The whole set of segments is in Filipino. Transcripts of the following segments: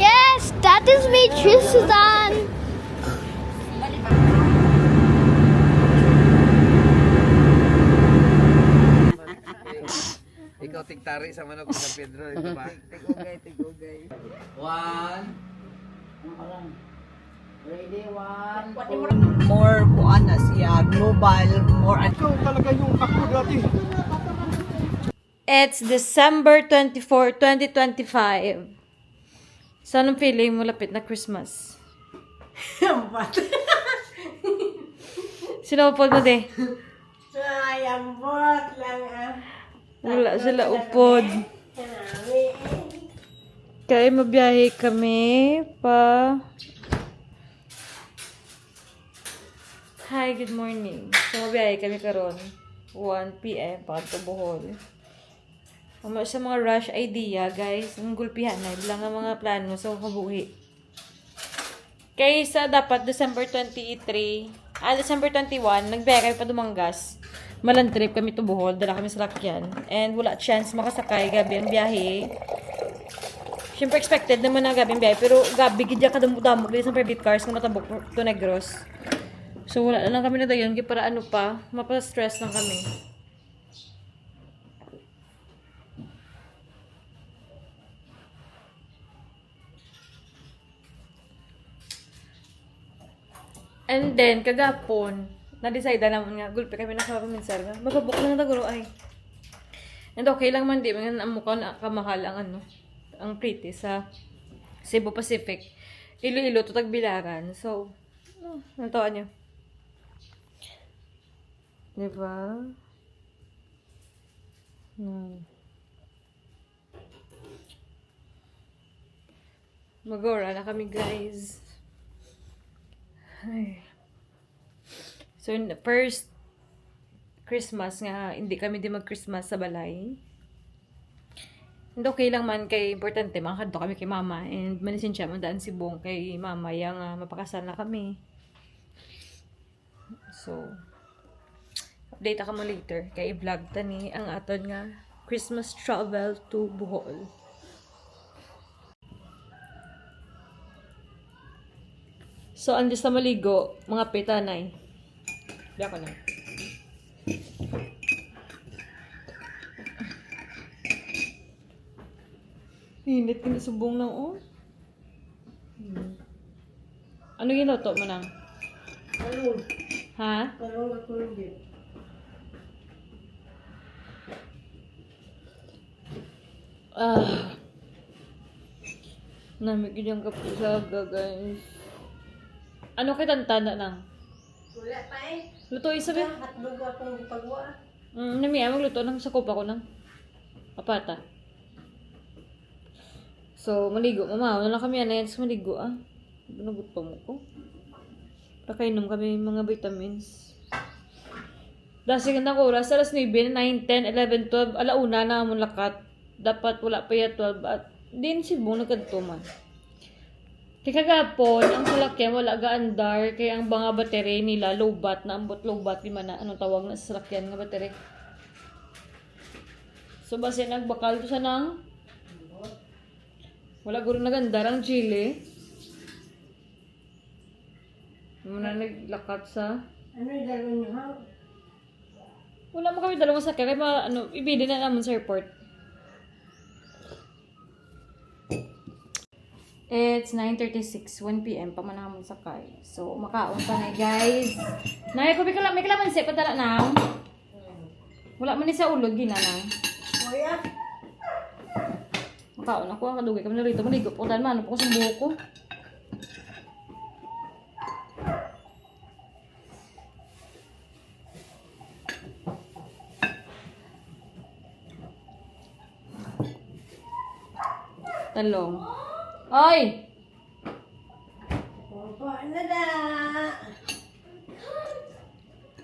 Yes, that is me, Tristan. Ikaw tigtari sa manok sa Pedro. Ito ba? Tigugay, tigugay. One. Ready, one. More kuan na siya, global, more. Ikaw talaga yung ako dati. It's December 24, 2025. So, anong feeling mo lapit na Christmas? Sinupod mo, de? Ayambot lang Wala sila upod. Kaya mabiyahe kami pa... Hi, good morning. So, mabiyahe kami karon 1 p.m. pa to Bohol. Sa mga rush idea, guys, ang gulpihan na lang ang mga plano sa kabuhi. Kaysa dapat December 23, December 21, nagbiyahe kami pa Dumanggas. Malang trip kami to Bohol, dala kami sa lakyan. And wala chance makasakay, gabi ang biyahe. Siyempre expected naman na gabi ang biyahe, pero gabi, gidya ka damog sa private cars na matabok to Negros. So wala na lang kami na dayon, para ano pa, mapa-stress lang kami. And then, kagapon, na-decide na naman nga, gulpi kami na sa minsar nga, magabok na naguro ay. And okay lang man, di man ang mukha na kamahal ang ang pretty sa Cebu Pacific. Iloilo to Tagbilaran. So, nantawan nyo. Diba? Magora na kami, guys. Ay. So, in the first Christmas nga, hindi kami di mag-Christmas sa balay. And okay lang man kay importante, makakadto kami kay mama. And manisin siya, mandaan si Bong kay mama, yang mapakasal na kami. So, update ako mo later. Kay i-vlog tani ang aton nga Christmas travel to Bohol. So, andis na maligo, mga pitanay. Di ako na. Init ka na subong lang, oh. Ano ginuto mo nang? Talong. Ha? Talong at tulog din. Namigil yung kapusaga, guys. Ano kitantana nang? Wala pa eh. Luto isabi? Hatlog akong ipagawa. Namiya, magluto ng sakop ako ng apata. So, maligo. Mama, wala kami yan sa maligo, ah. Nagot pa mo ko. Pakainom kami mga vitamins. Dasi ganda ko, oras, alas 9, 9, 10, 11, 12, alauna na amon lakat. Dapat wala pa ya 12 at din si Bong nagkanto man. Kagapon, ang salakyan wala gaandar kaya ang mga battery nila low bat na ambot low bat di man na anong tawag na sa salakyan nga battery. So base nagbakal to sa nang wala guro nagandar ang chile. Muna naglakat sa Ano yung dalawa niyo ha? wala mo kami dalawang sakyan kaya ibili na naman sa airport. It's 9:36, 1 p.m. pa man namon sakay. So, makaon pa na, guys. Nay ko may kalamansi pa tala na. Wala man ni sa ulog ginanang. Kuya? Makaon ako, kadugay kami na rito. Maligo po dahil man, po ko sa buhok ko. Talong. Oy! Opo, ano na?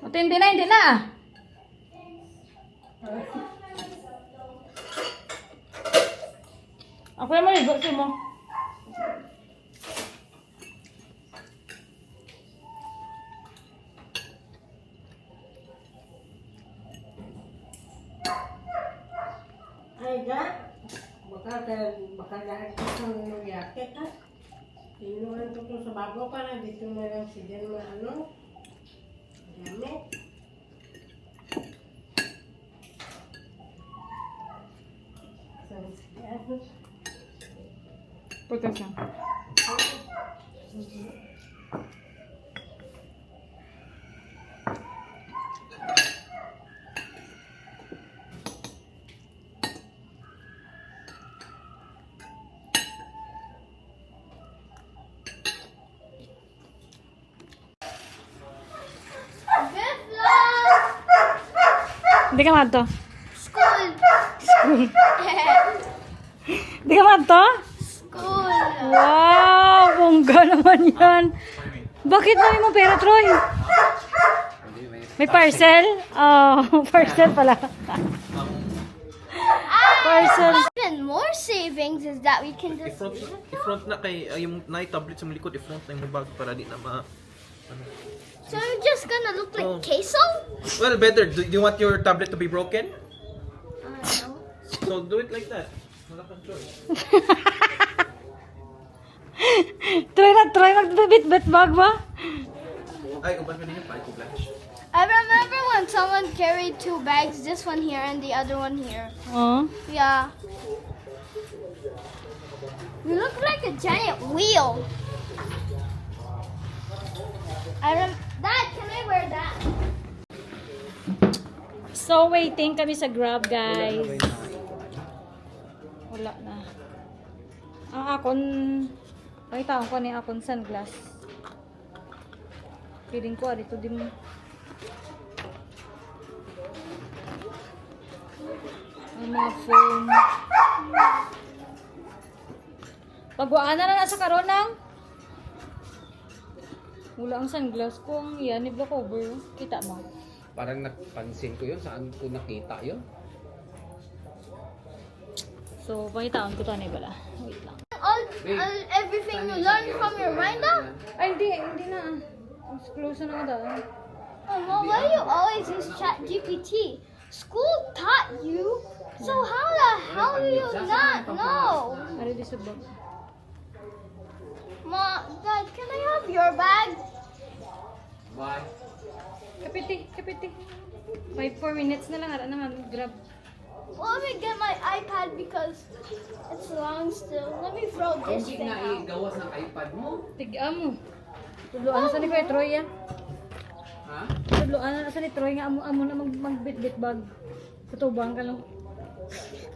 Ito, hindi na. Ako yung maligo, mo. Ay, ga? Baka lahat ito ng yakit ha. Inuwan ko ito sa bago para dito na lang si Jen ano. Gamit. Punta siya. Good luck. Hindi ka madto. School. Hindi ka madto? School. Wow! Bongga naman yan. Bakit dami mo pera, Troy? May parcel? Oh, parcel pala. Parcel. Even more savings is that we can just. I-front na kay yung tablet sa likod, i-front na yung bag para di na ma... So you're just gonna look like Oh. queso? Well, better. Do you want your tablet to be broken? I don't know. So do it like that. Wala kang choice. Troy magbibit-bit bag ba? Ay, uban ka din yung pa. Flash. I remember when someone carried two bags, this one here and the other one here. Oh. Yeah. You look like a giant wheel. Dad, can I wear that? So, waiting kami sa Grab, guys. Wala na. Ang akon, pakita ko ni akon sunglass. Feeling ko, dito din. Ang mga phone. Pagwaan na nasa karon ng wala ang sunglass ko. Ang yan, ni black cover. Kita mo. Parang napansin ko yun. Saan ko nakita yun? So, pakitaan ko to na bala. Wait lang. Everything you learned from your Rhinda? Ay, hindi na. Mas close na nga daw. Oh, well, why do you always use ChatGPT? School taught you, so how the hell do you not know? Ari di subag. Mom, Dad, can I have your bag? Bye. Kapiti. 4 minutes na lang. Ara naman, grab. Well, let me get my iPad because it's long still. Let me throw this Hindi thing na out. igawas ng iPad mo. Tigaan mo. Tudloan na sa ni Kuya Troy yan. Ha? Tudloan na sa ni Troy nga amo na magbit-bit bag. Tutubang ka lang.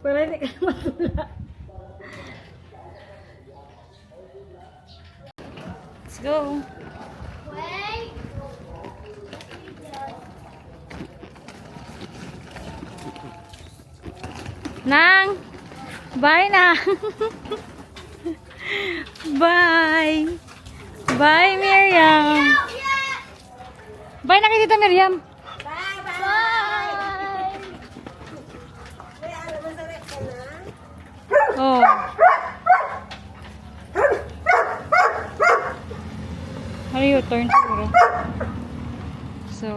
Para hindi ka matula. Let's go. Wait. Nang! Bye na! Bye! Bye, Miriam! Bye na kay Tita Miriam! Bye. Oh. How do you turn siguro? So,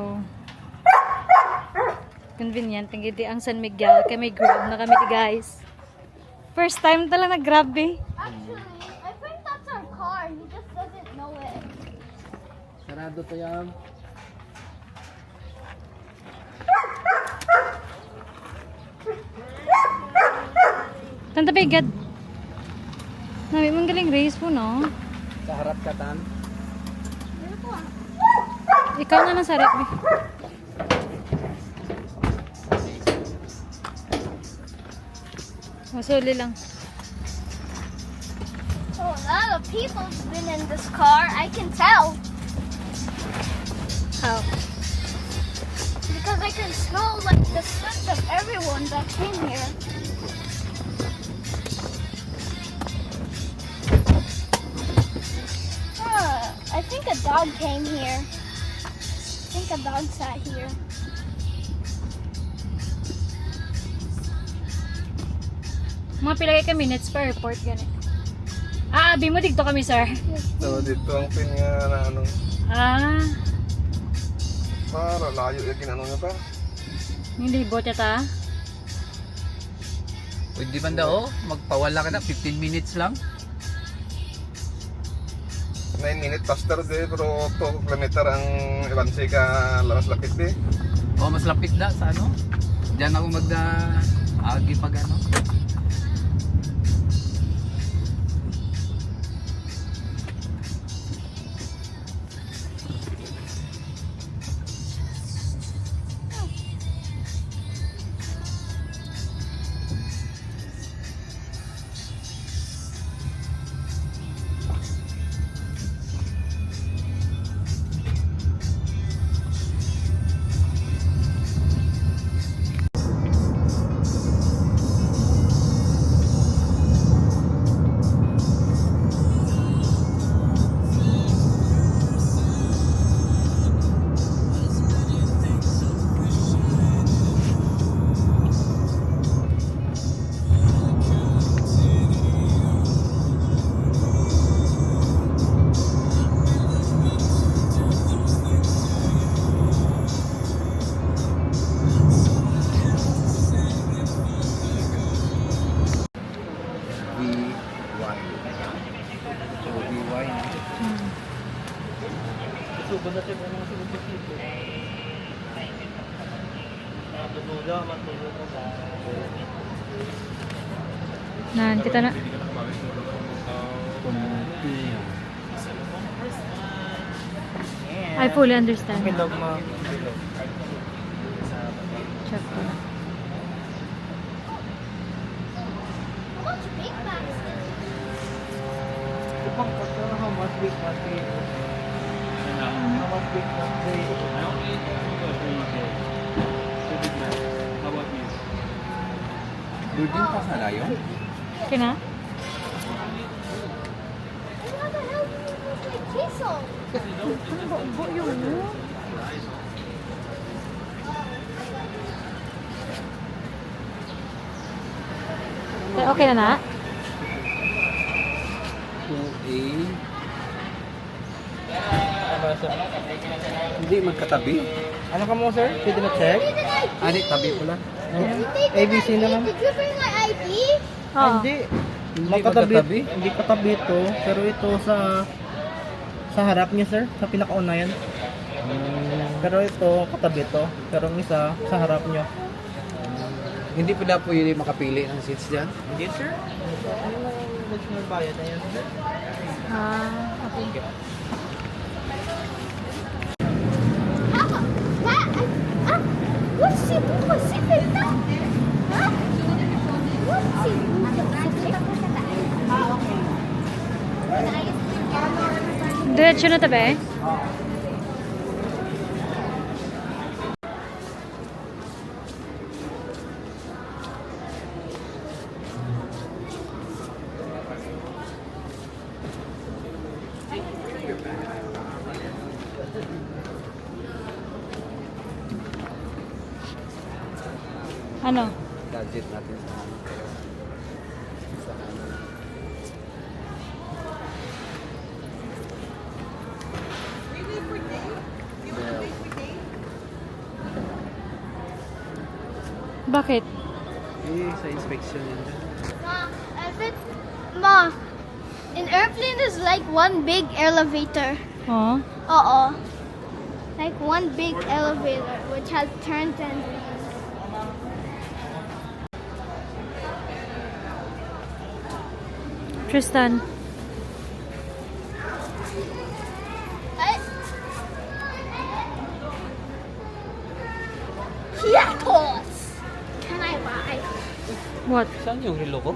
convenient. Ang giti ang San Miguel. Kaya may grab na kami guys. First time talaga nag-grab eh. Actually, I think that's our car. He just doesn't know it. Sarado to yan. Tanta pigad. Nabi mong galing race po, no? Sa harap ka, Tan. Ikaw na lang sarap eh. Masuli lang. Oh, a lot of people's been in this car. I can tell. How? Because I can smell like the scent of everyone that came here. I think a dog came here. I think a dog sat here. Mga pilagay ka minutes pa airport ganit. Ah, abi mo dito kami, sir. So, dito ang pin nga na ano, Ah, para layo yung ginano niya pa. yung libot yata. Pwede man daw, magpawala ka na, 15 minutes lang. 9 minutes faster de, pero 2 kilometer ang ibansi ka laras lapit de. O, mas lapit na sa ano. Diyan ako agi pag ano. Nan, kita na. I fully understand. Check ko na. How much big bags? Duldin pa sa layon? Okay na? How the hell do you use my queso? Okay na na? 2A. Hindi magkatabi. Ano ka mo, sir? Pwede na check? Ani, tabi pala. ABC naman. Did you bring my ID? Oo. Hindi. Hindi Magkatabi. magkatabi? Hindi katabi ito. Pero ito sa harap niya, sir. Sa pinakauna yan. Pero ito, katabi ito. Pero ang isa, sa harap niya. Hindi pala po yun makapili ng seats dyan. Hindi, sir. Ano lang yung national bayad na yan, sir? Okay. What's Cebu Pacific? Huh? What's Cebu Pacific? Diretso na tabi? Ano? Gadget natin sa Bakit? Sa inspection yun. Ma, an airplane is like one big elevator. Oh. Like one big elevator which has turns and wheels. Tristan. Yatos! Can I buy? What? Saan yung relo ko?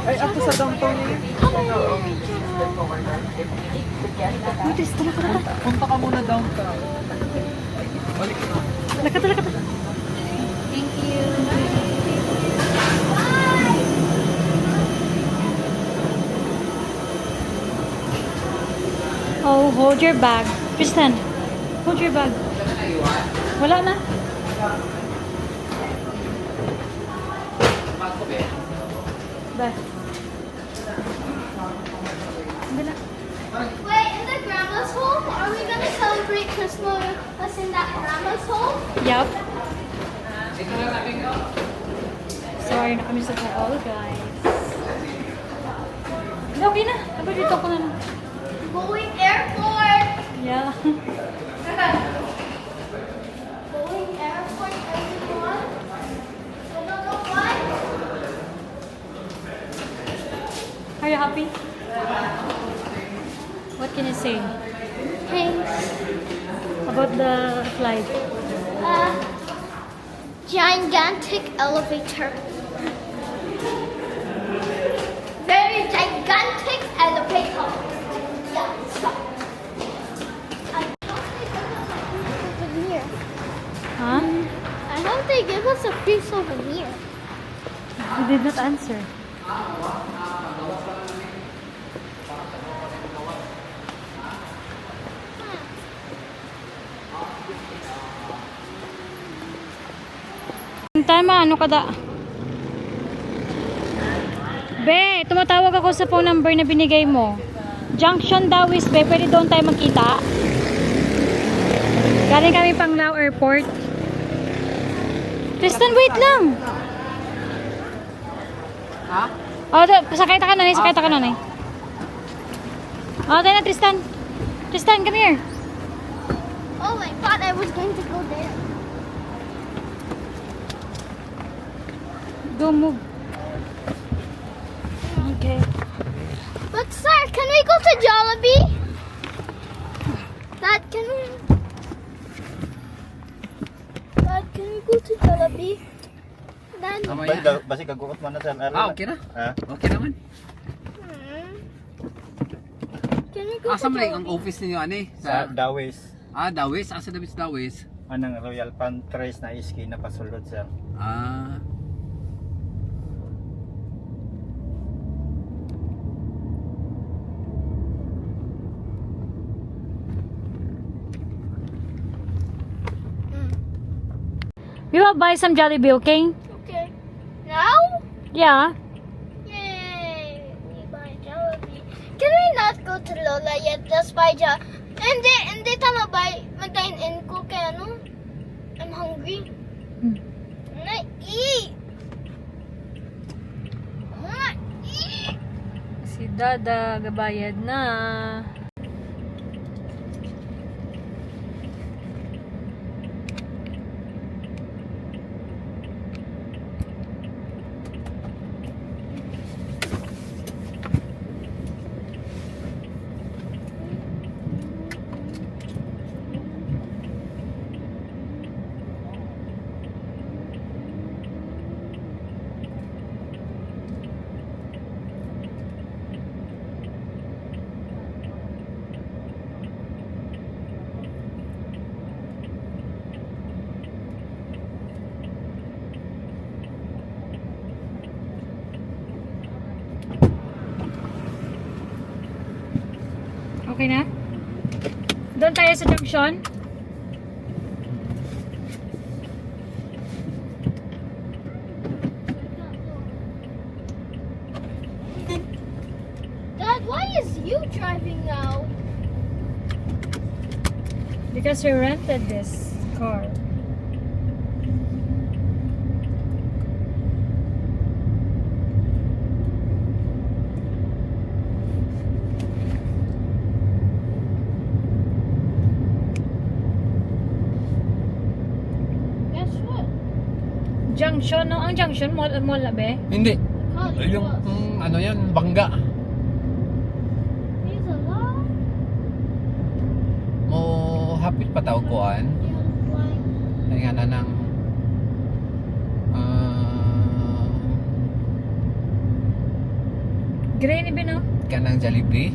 Ay, ako sa downtown niya. Punta ka muna downtown. Balik na. Oh, hold your bag. Tristan, hold your bag. Wala na. Ba. Wait, in the grandma's home? Are we gonna celebrate Christmas in that grandma's home? Yup. Sorry na kami sa Tagal, guys. Okay na. Dapat dito ko na lang. Going airport! Yeah. Going airport, everyone. I don't know why. Are you happy? What can you say Thanks. about the flight? Gigantic elevator. Very gigantic elevator. Yeah, stop. I hope they give us a free souvenir. Huh? I hope they give us a free souvenir. You did not answer. Tama, ano ka da? Be, tumatawag ako sa phone number na binigay mo. Junction Dawis, be, pwede doon tayo magkita? Galing kami Panglao Airport. Tristan, wait lang! Ha? Oh, sakay ta ka na, sakay ta ka na. Oh, tayo na, Tristan. Tristan, come here. Oh, I thought I was going to go there. Go move. Okay. But sir, can we go to Jollibee? Dad, can we go to Jollibee? Dad, Mamaya. Basi kaguot man na sa Okay na. Ha? Okay naman. can we go Asa to man ang Jollibee? office ninyo ani? Sa Dawes. Dawis. Asa Dawis Dawis? Anang Royal Pantrace na iski na pasulod sir. Ah. We will buy some Jollibee, okay? Okay. Now? Yeah. Yay! We buy Jollibee. Can we not go to Lola yet? Just buy Hindi tama buy. Mag-dine-in ko kaya ano? I'm hungry. I'm gonna eat. I'm gonna eat. Si Dada, gabayad na. Okay na? Doon tayo sa junction. Dad, why is you driving now? Because we rented this car. Guess what? Junction, no? Ang junction, mall na be? Hindi. College Yung bus. ano yan, bangga. He's alive. Mo hapit pa tawag kuan. Yeah, flying. Ay nga na ng Gray ni Bino? Kanang Jollibee.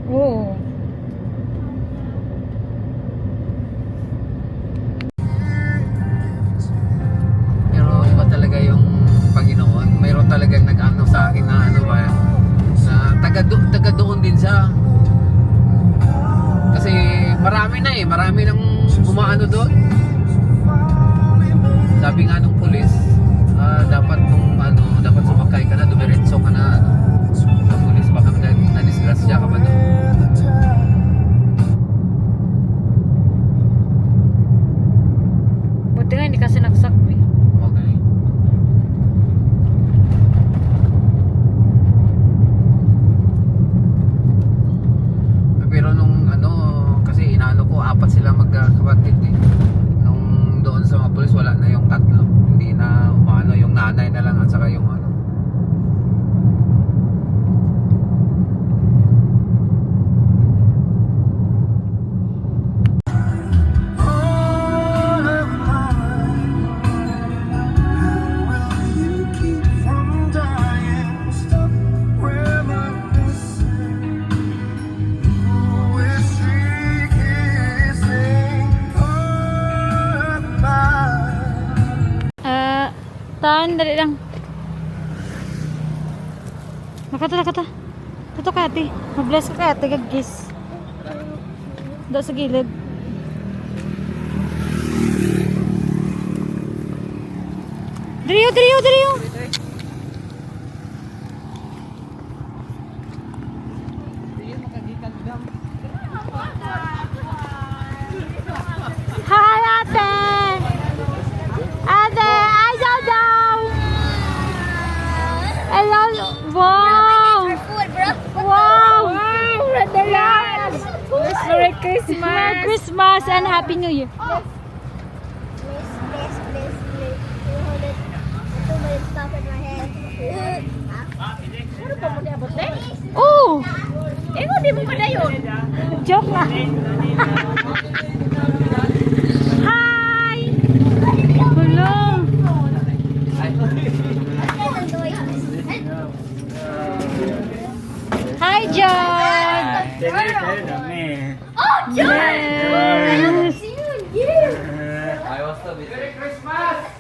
Oo. Pero iba talaga yung Panginoon. Mayroon talagang nag-ano sa akin na ano ba, na taga doon din siya. Kasi marami na marami nang umaano doon. Sabi nga nung pulis, dapat dapat sumakay ka na, dumiretso ka na sa pulis, baka na-disgrasya ka pa doon. Buti nga hindi kasi nagsakbi. Okay. Pero nung kasi inaano ko, 4 sila magkakapatid eh. Nung doon sa mga pulis, wala na yung 3. Hindi na umano, yung nanay na lang at saka yung Tan, dali lang. Nakata. Tuto ka ate. Mag-bless ka kay ate, gagis. Do sa gilid. Diriyo. Hi ate! Ate, ay daw! Hello! Wow! Wow! Merry Christmas! Merry Christmas and Happy New Year! Please. Hold it. Ito may stuff in my head. Oh! Di mo pa na yun? Joke lang. Hi! Hello! Hi, John! Oh, John! I haven't seen you in years. I was the Merry Christmas!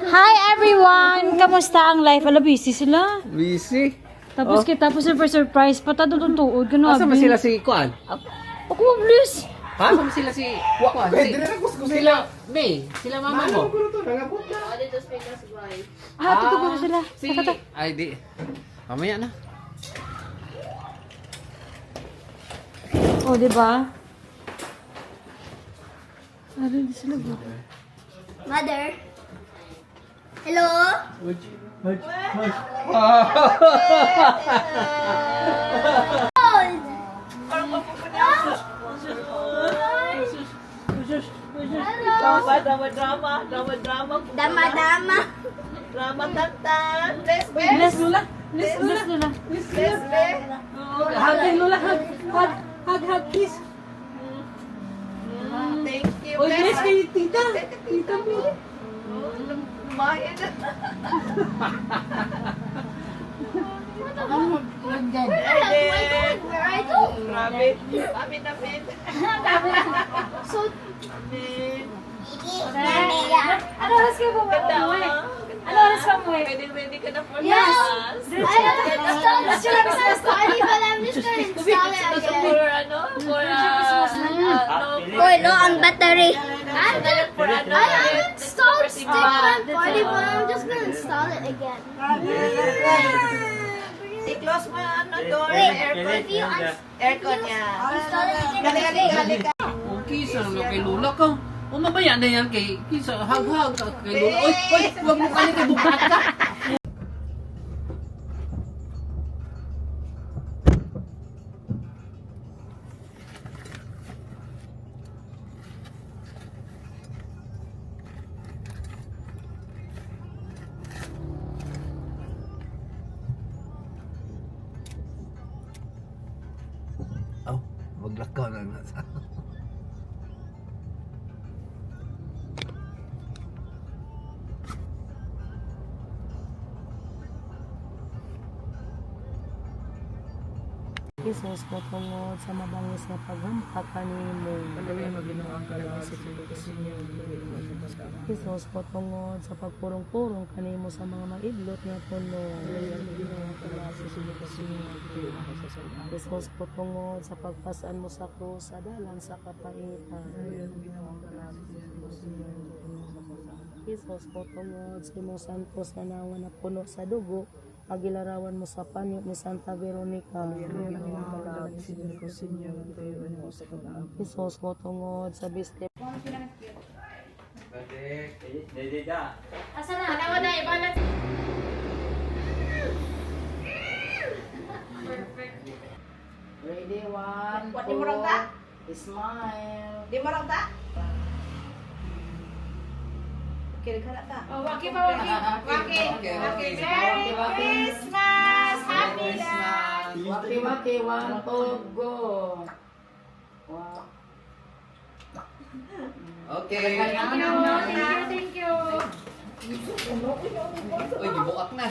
Hi, everyone! Kamusta ang life? Ala, busy sila. Busy. Tapos surprise pa ta doon tuod. Asa man sila si Kuan? Ako, please! Ha? Asa man sila si Kuan? Sila May, sila mama mo. Tutugod na sila. Si ay di. Mamaya na. Oh, di ba? Di sila ba? Mother. Hello? Dama. Bless Lula. Bless Lula. Hug Lula. Hug, kiss. Thank you. Oh, bless kay tita. Tita mo. Lumayan na. Where I go? Rabbit. So, Ano oras ka po? Ano oras ka mo? Ready ka na for yes. class? I don't install the Christmas party, but I'm just gonna install it again. No, ang battery. I'm gonna install Stickman party, but I'm just gonna install it again. I-close mo door, Wait, aircon. if you Aircon niya. install it again, Gali ka. Kisa na kay Lula ka. Umabaya na yan kay Kisa. Hug kay Lula. Oy, huwag mo kali kay bukat ka. paglakaw na nasa. Jesus ko tungod sa mabangis nga paghampak kanimo. Pagdali maginaw ang kalaban sa sinyo. Jesus ko tungod sa pagpurong-purong kanimo sa mga maidlot nga puno. Jesus ko tungod sa pagpasaan mo sa krus sa dalan sa kapaitan. Jesus ko tungod sa imong santos nga nawa na puno sa dugo. Pagilarawan mo sa panyo ni Santa Veronica. Jesus ko tungod sa biste. Ready, one, two, smile. Di mo ta? Okay, ka na ta. Oh, waki pa, waki. Waki. Merry Christmas! Happy life! Waki, one, two, go. Wow. Okay. Thank you. Uy, gibuak na.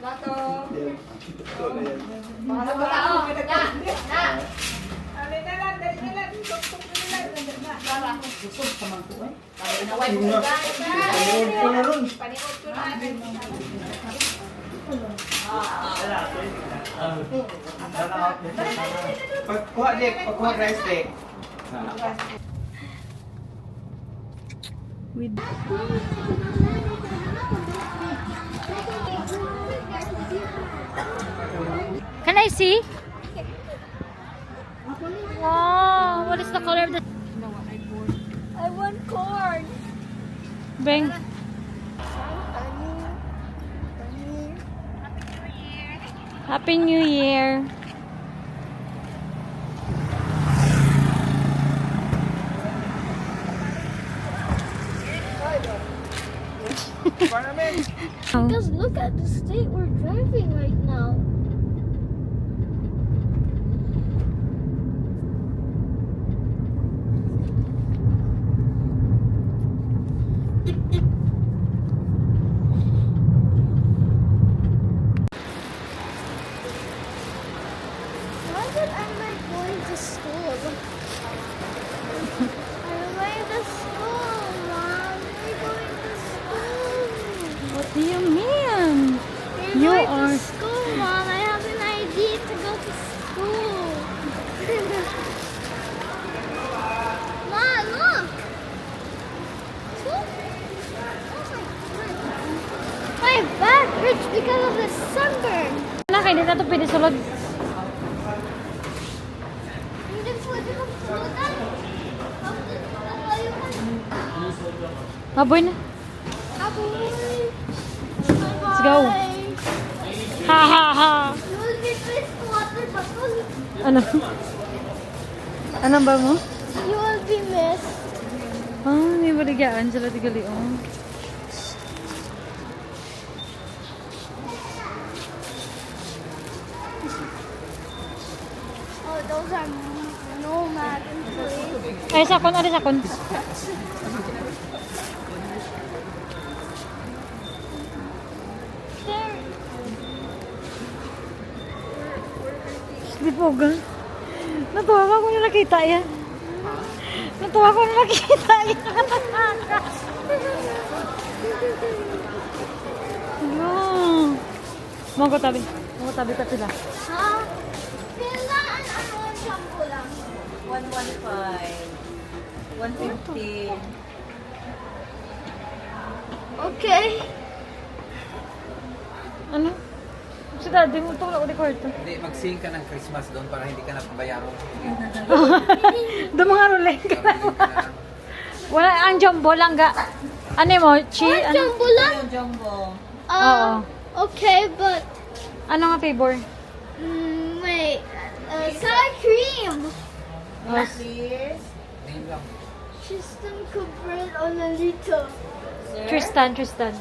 Lato. Mahal ba ako? Na. Dali na lang. Tuktok na lang. Busog sa mga tuwa. Naway mo na. Paniod ko na. Pagkuha rice cake. Can I see? Wow, what is the color of the... I want corn. Bring. Happy New Year. Because look at the state we're driving right now. Why did I like going to school? I'm going to school, Mom. We're going to school. What do you mean? We're You going are- to school, Mom. I have an ID to go to school. Mom, look. Look. Oh my back hurts because of the sunburn. Anak, hindi na ito pwede sulod. Hindi pwede magsudan. Haboy na. Let's go. Ha ha ha. You will get this water bottle. Ano? Ano ba mo? You will be missed. Ah, may baligyan sila tigali. Oh. Oh, those are nomad employees. Ay, sakon. Ano sakon? Di po ga. Natuwa ko kung nakita yan. Natuwa ko nung nakita yan. No. Mangko tabi ka sila. Ha? Kailangan ano ang shampoo lang? 115. 150. Okay. Ano? Si daddy mo tulak ko di kwarto. Hindi, mag-sing ka ng Christmas doon para hindi ka na pabayaro. Doon mga ruleng ka na. Wala, ang jumbo lang ga. Ano mo? Chi? One Ano? jumbo lang? Jumbo. Oo. Okay, but Ano nga flavor? wait. Sour cream. Please. Name lang. Tristan Cooper on a little. Tristan. Tristan.